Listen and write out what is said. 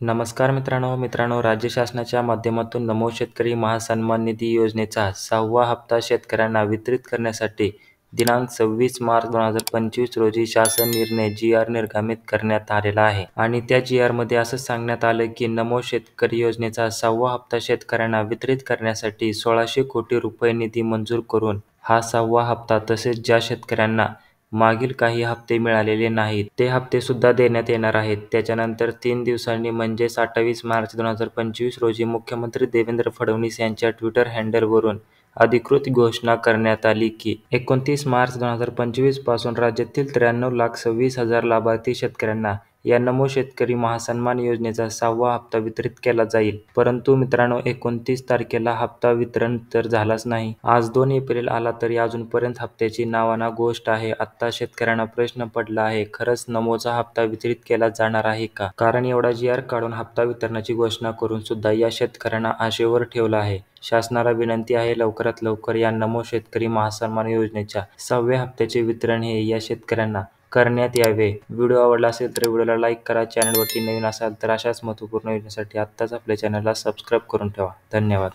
नमस्कार मित्रांनो, राज्य शासनाच्या माध्यमातून नमो शेतकरी महासन्मान निधी योजनेचा 6वा हप्ता शेतकऱ्यांना वितरित करण्यासाठी दिनांक 26 मार्च 2025 रोजी शासन निर्णय जी.आर. निर्गमित करण्यात आलेला आहे. आणि त्या जी.आर.मध्ये असं सांगण्यात आलं की नमो शेतकरी योजनेचा 6वा हप्ता शेतकऱ्यांना वितरित करण्यासाठी 1600 कोटी रुपये निधी मंजूर करून हा 6वा हप्ता तसेच ज्या शेतकऱ्यांना मागील काही हप्ते मिळालेले नाहीत ते हप्ते सुद्धा देण्यात येणार आहेत. त्याच्यानंतर 3 दिवसांनी म्हणजेच 28 मार्च 2025 रोजी मुख्यमंत्री देवेंद्र फडणवीस यांच्या ट्विटर हँडलवरून अधिकृत घोषणा करण्यात आली की 29 मार्च 2025 पासून राज्यातील 93,26,000 लाभार्थी शेतकऱ्यांना या नमो शेतकरी महासन्मान योजनेचा 6वा हप्ता वितरित केला जाईल. परंतु मित्रांनो, 29 तारखेला हप्ता वितरण तर झालाच नाही. आज 2 एप्रिल आला तरी अजूनपर्यंत हप्त्याची नावाना गोष्ट आहे. आता शेतकऱ्यांना प्रश्न पडला आहे, खरंच नमोचा हप्ता वितरित केला जाणार आहे का? कारण एवढा जी.आर. काढून हप्ता वितरणाची घोषणा करून सुद्धा या शेतकऱ्यांना आशेवर ठेवलं आहे. शासनाला विनंती आहे, लवकरात लवकर या नमो शेतकरी महासन्मान योजनेच्या 6व्या हप्त्याचे वितरण हे या शेतकऱ्यांना करण्यात यावे. व्हिडिओ आवडला असेल तर व्हिडिओला लाईक करा. चॅनलवरती नवीन असाल तर अशाच महत्त्वपूर्ण योजनेसाठी आत्ताच आपल्या चॅनलला सबस्क्राईब करून ठेवा. धन्यवाद.